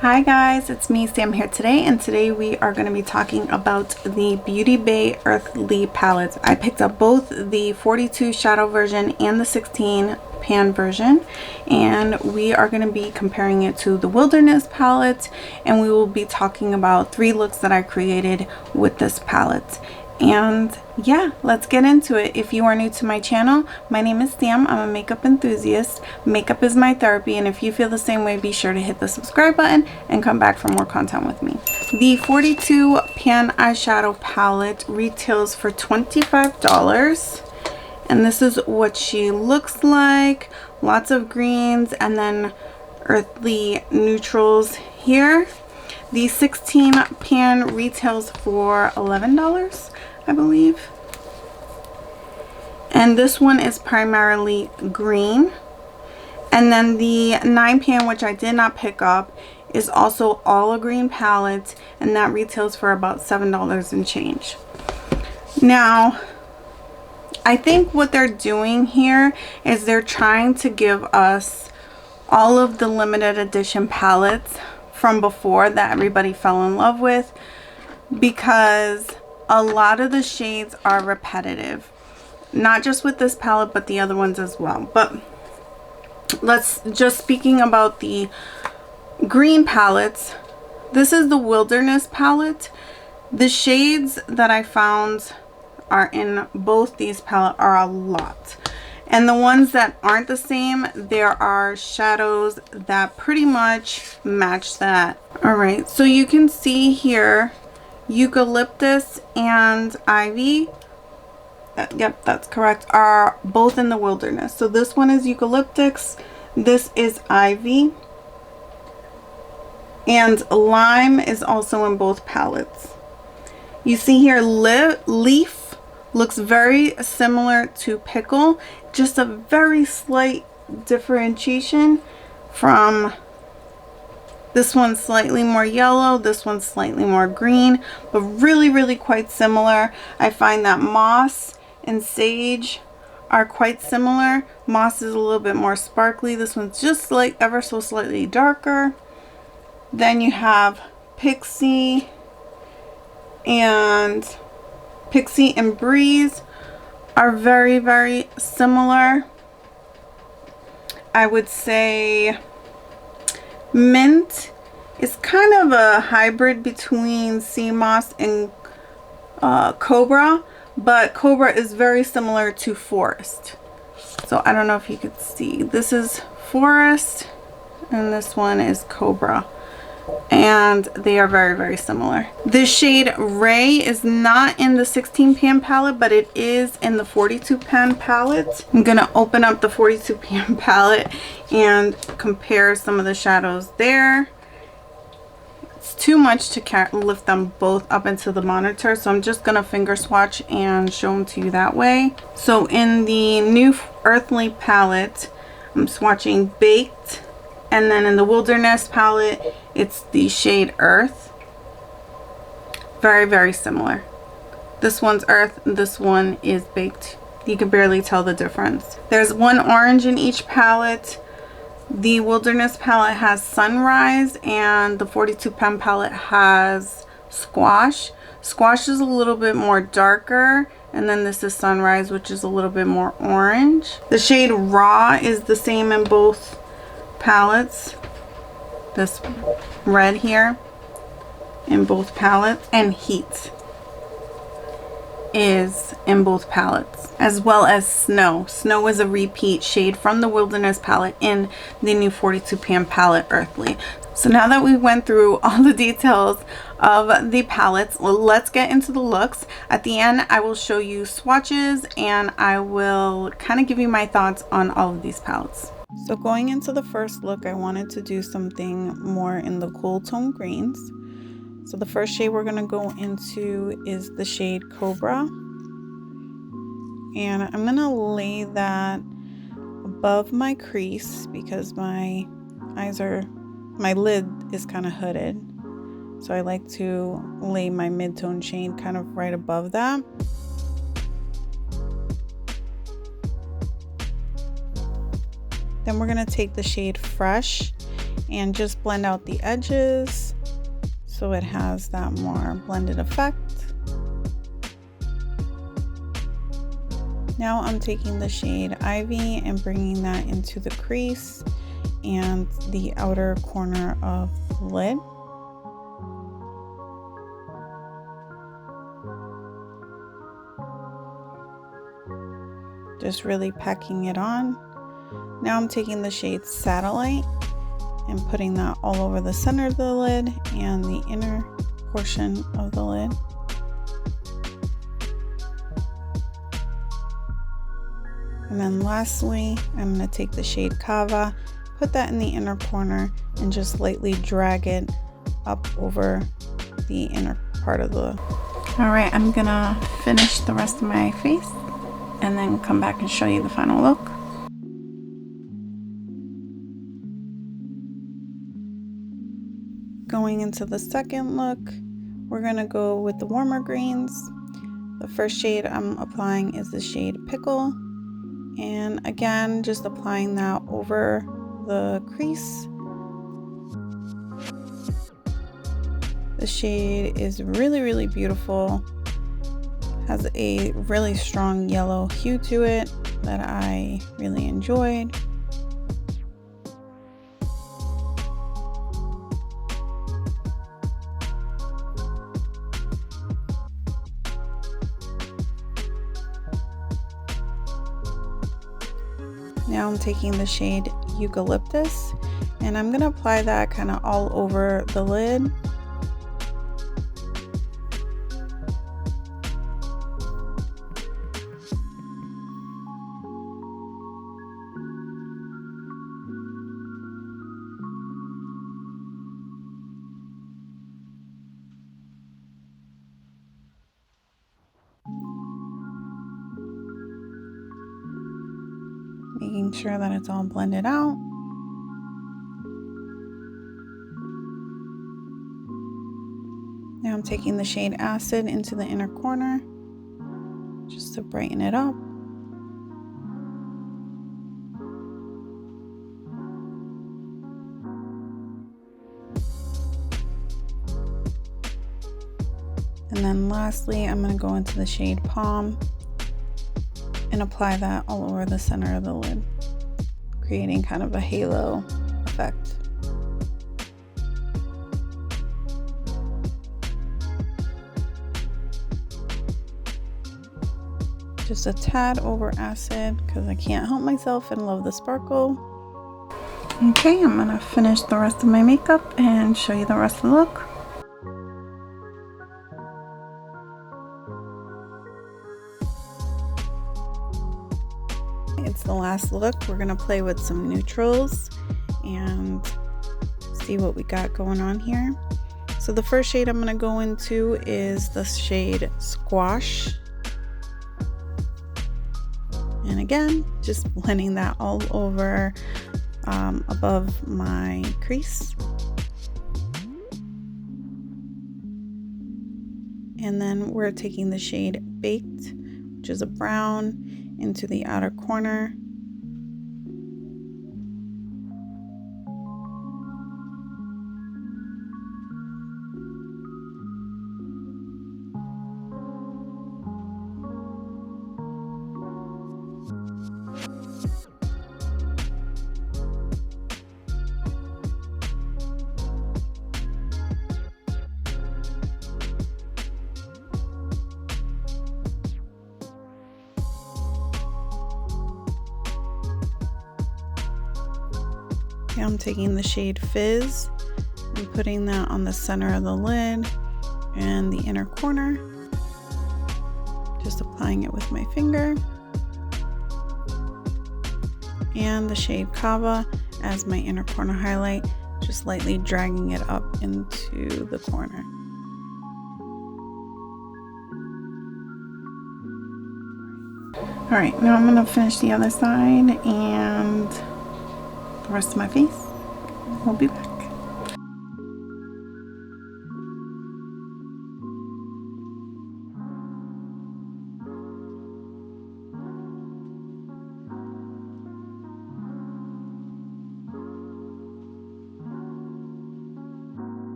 Hi guys, it's me Sam here today, and today we are going to be talking about the Beauty Bay Earthy palettes. I picked up both the 42 shadow version and the 16 pan version, and we are going to be comparing it to the Wilderness palette, and we will be talking about 3 looks that I created with this palette. And yeah, let's get into it. If you are new to my channel, my name is Sam. I'm a makeup enthusiast. Makeup is my therapy, and if you feel the same way, be sure to hit the subscribe button and come back for more content with me. The 42 pan eyeshadow palette retails for $25, and this is what she looks like. Lots of greens and then earthy neutrals here. The 16 pan retails for $11, I believe. And this one is primarily green. And then the 9 pan, which I did not pick up, is also all a green palette, and that retails for about $7 and change. Now, I think what they're doing here is they're trying to give us all of the limited edition palettes from before that everybody fell in love with, because a lot of the shades are repetitive, not just with this palette but the other ones as well. But let's just speaking about the green palettes. This is the Wilderness palette. The shades that I found are in both these palettes are a lot, and the ones that aren't the same, there are shadows that pretty much match that. All right, so you can see here eucalyptus and ivy, yep, that's correct, are both in the Wilderness. So this one is eucalyptus, this is ivy, and lime is also in both palettes. You see here leaf looks very similar to pickle, just a very slight differentiation from this one's slightly more yellow, this one's slightly more green, but really quite similar. I find that moss and sage are quite similar. Moss is a little bit more sparkly. This one's just like ever so slightly darker. Then you have Pixie and Breeze are very similar. I would say Mint is kind of a hybrid between Sea Moss and Cobra, but Cobra is very similar to Forest. So I don't know if you could see. This is Forest and this one is Cobra, and they are very similar. The shade Ray is not in the 16 pan palette, but it is in the 42 pan palette. I'm gonna open up the 42 pan palette and compare some of the shadows there. It's too much to lift them both up into the monitor, so I'm just gonna finger swatch and show them to you that way. So in the new Earthy palette, I'm swatching Baked, and then in the Wilderness palette, it's the shade Earth. Very similar. This one's Earth, this one is Baked. You can barely tell the difference. There's one orange in each palette. The Wilderness palette has Sunrise, and the 42 pan palette has Squash. Squash is a little bit more darker, and then this is Sunrise, which is a little bit more orange. The shade Raw is the same in both palettes. This red here in both palettes, and Heat is in both palettes, as well as Snow. Snow is a repeat shade from the Wilderness palette in the new 42 pan palette Earthy. So now that we went through all the details of the palettes, let's get into the looks. At the end, I will show you swatches, and I will kind of give you my thoughts on all of these palettes. So going into the first look, I wanted to do something more in the cool tone greens. So the first shade we're going to go into is the shade Cobra. And I'm going to lay that above my crease because my lid is kind of hooded. So I like to lay my mid-tone shade kind of right above that. Then we're going to take the shade Fresh and just blend out the edges so it has that more blended effect. Now I'm taking the shade Ivy and bringing that into the crease and the outer corner of the lid. Just really packing it on. Now I'm taking the shade Satellite and putting that all over the center of the lid and the inner portion of the lid. And then lastly, I'm going to take the shade Kava, put that in the inner corner, and just lightly drag it up over the inner part of the... Alright, I'm going to finish the rest of my face and then come back and show you the final look. Going into the second look, we're going to go with the warmer greens. The first shade I'm applying is the shade Pickle. And again, just applying that over the crease. The shade is really beautiful. Has a really strong yellow hue to it that I really enjoyed. Now I'm taking the shade Eucalyptus and I'm going to apply that kind of all over the lid. Making sure that it's all blended out. Now I'm taking the shade Acid into the inner corner just to brighten it up. And then lastly, I'm going to go into the shade Palm and apply that all over the center of the lid, creating kind of a halo effect. Just a tad over Acid because I can't help myself and love the sparkle. Okay, I'm gonna finish the rest of my makeup and show you the rest of the look. It's the last look. We're gonna play with some neutrals and see what we got going on here. So the first shade I'm gonna go into is the shade Squash. And again, just blending that all over above my crease. And then we're taking the shade Baked, which is a brown, into the outer corner. Now I'm taking the shade Fizz and putting that on the center of the lid and the inner corner. Just applying it with my finger. And the shade Kava as my inner corner highlight, just lightly dragging it up into the corner. Alright, now I'm going to finish the other side and the rest of my face. We'll be back.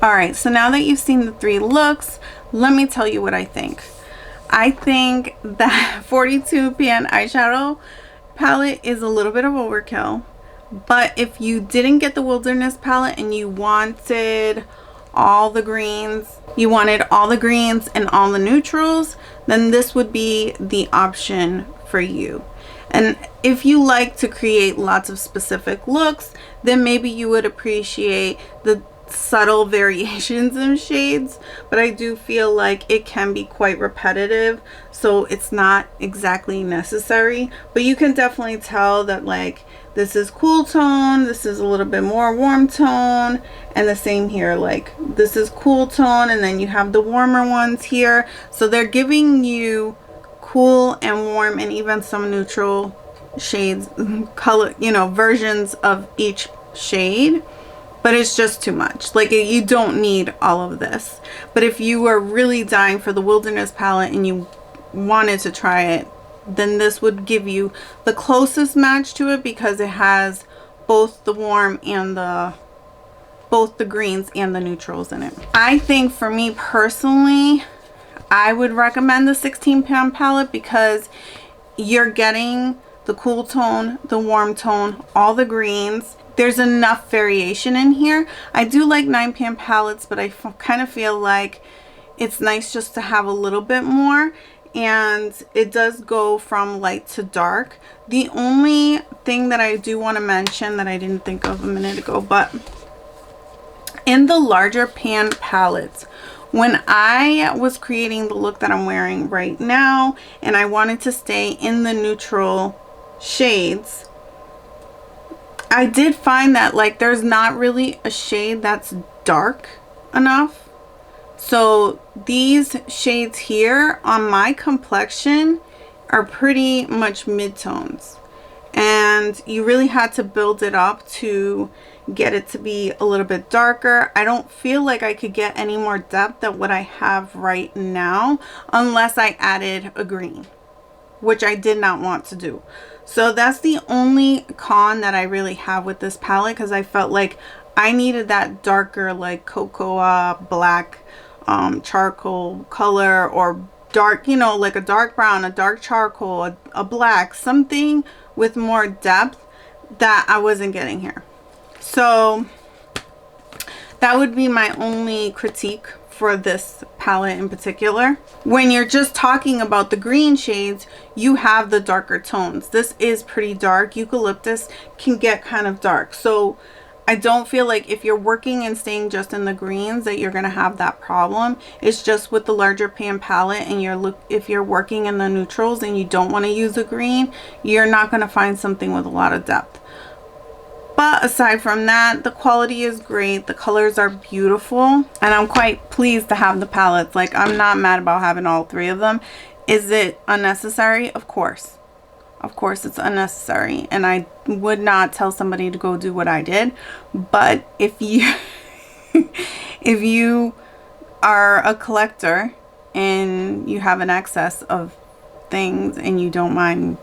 All right, so now that you've seen the 3 looks, let me tell you what I think. I think that 42 pan eyeshadow palette is a little bit of overkill. But if you didn't get the Wilderness palette and you wanted all the greens, and all the neutrals, then this would be the option for you. And if you like to create lots of specific looks, then maybe you would appreciate the subtle variations in shades, but I do feel like it can be quite repetitive, so it's not exactly necessary. But you can definitely tell that like this is cool tone, this is a little bit more warm tone, and the same here, like this is cool tone, and then you have the warmer ones here. So they're giving you cool and warm and even some neutral shades, color, you know, versions of each shade. But it's just too much. Like, you don't need all of this. But if you were really dying for the Wilderness palette and you wanted to try it, then this would give you the closest match to it, because it has both the warm and both the greens and the neutrals in it. I think for me personally, I would recommend the 16 pan palette, because you're getting the cool tone, the warm tone, all the greens. There's enough variation in here. I do like 9 pan palettes, but I kind of feel like it's nice just to have a little bit more. And it does go from light to dark. The only thing that I do want to mention that I didn't think of a minute ago, but in the larger pan palettes, when I was creating the look that I'm wearing right now, and I wanted to stay in the neutral shades, I did find that like there's not really a shade that's dark enough. So these shades here on my complexion are pretty much mid-tones, and you really had to build it up to get it to be a little bit darker. I don't feel like I could get any more depth than what I have right now unless I added a green, which I did not want to do. So that's the only con that I really have with this palette, because I felt like I needed that darker, like cocoa black charcoal color, or dark, you know, like a dark brown, a dark charcoal, a black, something with more depth that I wasn't getting here. So that would be my only critique for this palette in particular. When you're just talking about the green shades, you have the darker tones. This is pretty dark. Eucalyptus can get kind of dark. So I don't feel like if you're working and staying just in the greens that you're going to have that problem. It's just with the larger pan palette, and if you're working in the neutrals and you don't want to use a green, you're not going to find something with a lot of depth. But aside from that, the quality is great. The colors are beautiful, and I'm quite pleased to have the palettes. Like, I'm not mad about having all 3 of them. Is it unnecessary? Of course. Of course it's unnecessary, and I would not tell somebody to go do what I did. But if you if you are a collector and you have an excess of things and you don't mind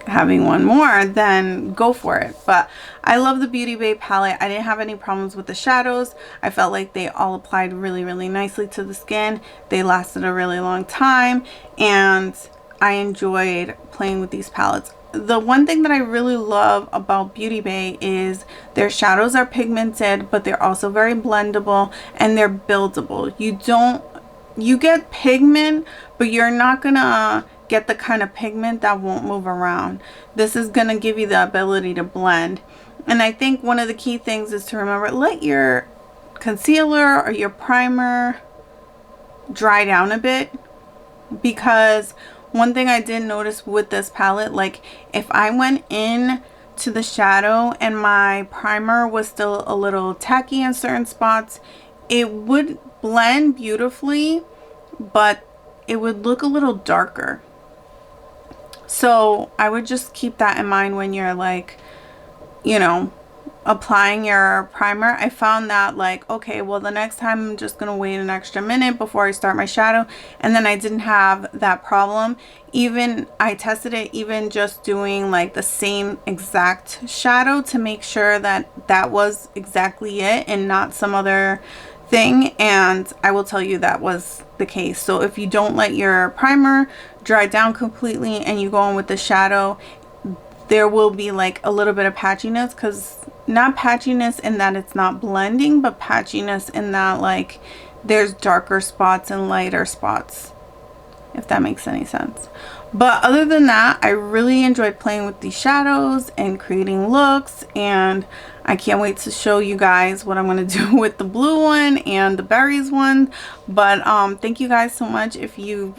having one more, then go for it. But I love the Beauty Bay palette. I didn't have any problems with the shadows. I felt like they all applied really, really nicely to the skin. They lasted a really long time, and I enjoyed playing with these palettes. The one thing that I really love about Beauty Bay is their shadows are pigmented, but they're also very blendable, and they're buildable. You get pigment, but you're not gonna get the kind of pigment that won't move around. This is gonna give you the ability to blend. And I think one of the key things is to remember, let your concealer or your primer dry down a bit, because one thing I did notice with this palette, like if I went in to the shadow and my primer was still a little tacky in certain spots, it would blend beautifully, but it would look a little darker. So I would just keep that in mind when you're like, you know, applying your primer. I found that like, okay, well, the next time I'm just gonna wait an extra minute before I start my shadow, and then I didn't have that problem. Even I tested it even just doing like the same exact shadow to make sure that that was exactly it and not some other thing, and I will tell you that was the case. So if you don't let your primer dry down completely and you go on with the shadow, there will be like a little bit of patchiness, because not patchiness in that it's not blending, but patchiness in that like there's darker spots and lighter spots, if that makes any sense. But other than that, I really enjoyed playing with these shadows and creating looks, and I can't wait to show you guys what I'm going to do with the blue one and the berries one. But thank you guys so much if you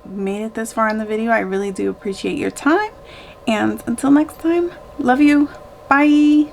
made it this far in the video. I really do appreciate your time, and until next time, love you, bye.